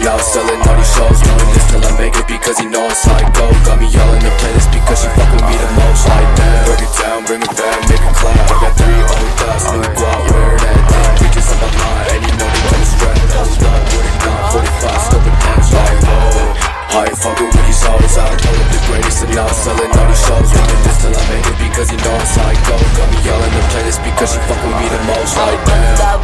now selling all these shows. Doing this till I make it because he know it's psycho. Got me all in the playlist because she fuck with me the most. Like damn, break it down, bring it back, make it clap. I got 3 old thoughts, new guap, wear that thing. Bitches on my line, and you know they come strapped. Hold up, with it down, 45, scoping dance like whoa. I ain't fucking with these hoes, I pull up the greatest and now selling all these shows. Doing this till I make it because he know it's psycho. Got me all in the playlist because she fuck with me the most. Like damn,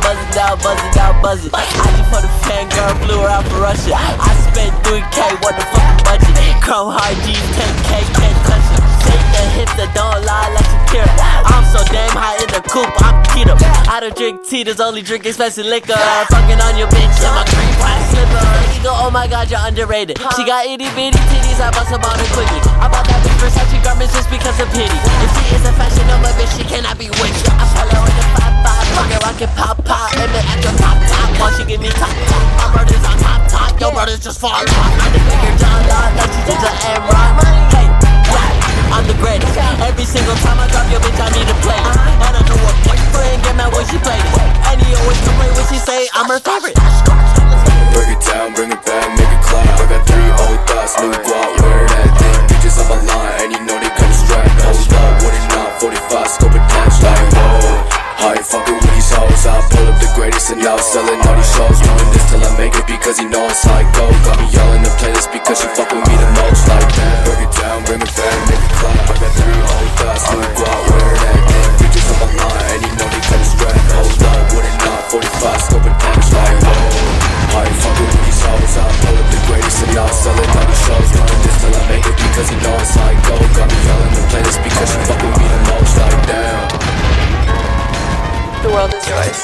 buzzing. I just for the fangirl, flew her out for Russia. I spent 3K, what the fucking budget? Chrome hard G's, 10K, can't touch it. Shake the hips that don't lie like Shakira. I'm so damn high in the coupe, I'm keto. I don't drink tea, there's only drink expensive liquor. Fucking on your bitch in my green black slipper. She go, oh my god, you're underrated. She got itty bitty titties, I bust them on her quickly. I bought that bitch Versace garments just because of pity. If she is a fashion Nova bitch, she cannot be witched. I follow in the 5-5, rocket pop, and then at the top. Once you give me top, my brothers on top, your brothers just fall off. I'm the bigger John Law, that she just an M-Rock. Hey, yeah, I'm the greatest. Every single time I drop your bitch, I need a playlist. And I know what boyfriend get mad when she played it. And he always complain when she say I'm her favorite. break it down, bring it back, make it clap. I got 3 old thoughts, new guap, wear that thing. Bitches on my line, and you know they come strapped. Hold up, what it not, 45, scoping dance like whoa. I ain't fucking with these hoes, I pull up the greatest and now selling all these shows. Doing this till I make it because he know it's psycho. Got me all in the playlist because she fuck with me the most. Like damn, break it down, bring it back, make it clap. I got 3 old thoughts, new guap, wear that thing. Bitches on my line, and you know they come strapped. Hold up, what it not, 45, scoping dance like whoa. I ain't fucking with these hoes, I pull up the greatest and now selling all these shows. Doing this till I make it because he know it's psycho. Got me all in the playlist because she fuck with me the most. Like damn, the world is yours.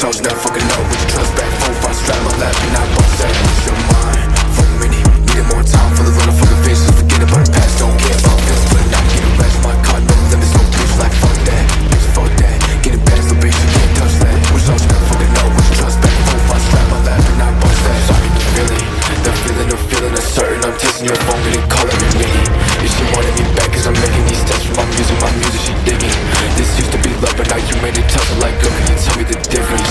I was never fucking know. Would you trust back? 4-5 strap my lap and I bust that. What's your mind? For a minute, needed more time for the little fucking bitches. Forget about the past, don't care about feelings. But I'm getting rest, my car, no limits, no bitch. Like fuck that, bitch, fuck that. Get it back, little bitch, you can't touch that. Wish I was never fucking know. Would you trust back? 4-5 strap my lap and I bust that. Sorry, the feeling uncertain. I'm testing your phone, getting call every minute. If she wanted me back, cause I'm making these steps for my music, she digging. This used to be love, but now you made it tough. Like, girl, can you tell me the difference?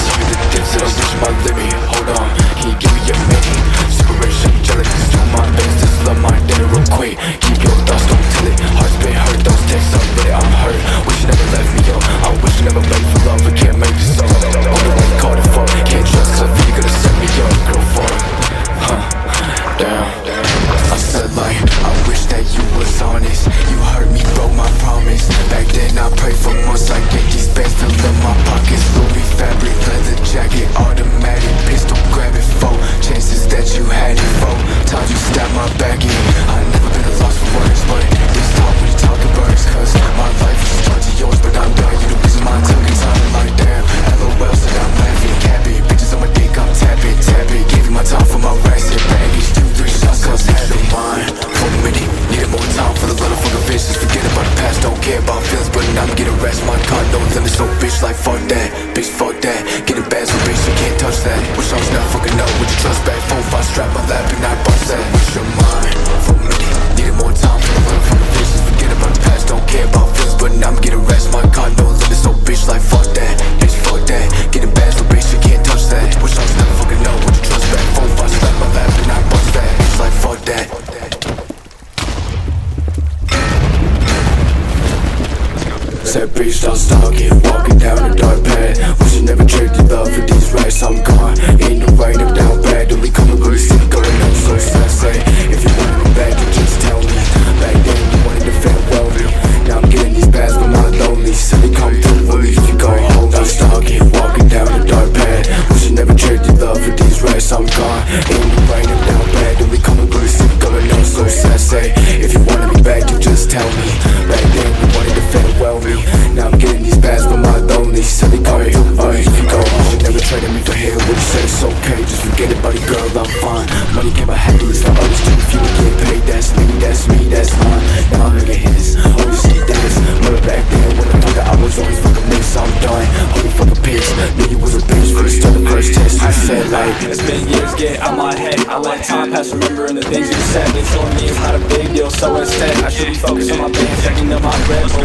Said I'm reaching my limit, hold on, can you give me a minute? Separation, jealous, do my best, just love my dinner real quick. Keep your thoughts, don't tell it, heart's been hurt, those texts I'm ready, I'm hurt. Wish you never left me, yo, I wish you never made for love, but can't make it so. Only one called it for, can't trust, cause I feel you gonna set me up, girl, for it. Damn, I said like, I wish that you was honest. You heard me, broke my promise. Back then I prayed for months, I get these bands filled in my pockets. Louis fabric, leather jacket, automatic, pistol grab it for chances that you had it for. Times you stabbed my back in. I never been a loss for words, but this talk when you talking birds. Cause my life is turned to yours, but I'm done. You the reason mine took it time like damn. LOL said I'm laughing, capping. Bitches on my dick, I'm tapping. Gave you my time for my racks and baggage. 2-3 shots, cause had your mind for a minute. Needed more time for the little fucking bitches. Forget about the past, don't care about feelings, but now I'm getting rest. My car, no limits, no bitch, like fuck that. Bitch, fuck that. Getting bad, so bitch, you can't touch that. Wish I was never fucking know. Would you trust back? 4-5 strap my lap and I bust that. What's your mind for a minute? Needed more time for the little fucking bitches. Forget about the past, don't care about feelings, but now I'm getting rest. My car, no limits, no bitch, like fuck that. Bitch, fuck that. Getting bad, so bitch, you can't touch that. Wish I was never fucking know. Would you trust back? 4-5 strap my lap and I bust that. Bitch, like fuck that. Said bitch, stop stalking, walking down a dark path. Wish you never traded love for these racks, I'm gone. Ain't no right, I'm down bad. Only coming with a stick, going up so sad. Say, if you wanted me back, you just tell me. Back then you wanted to farewell me. Now I'm getting these bags, but not lonely. So they come through, well, if you go home, stop stalking. not a big deal, so instead I should be focused on my band, checking on my Red Bull.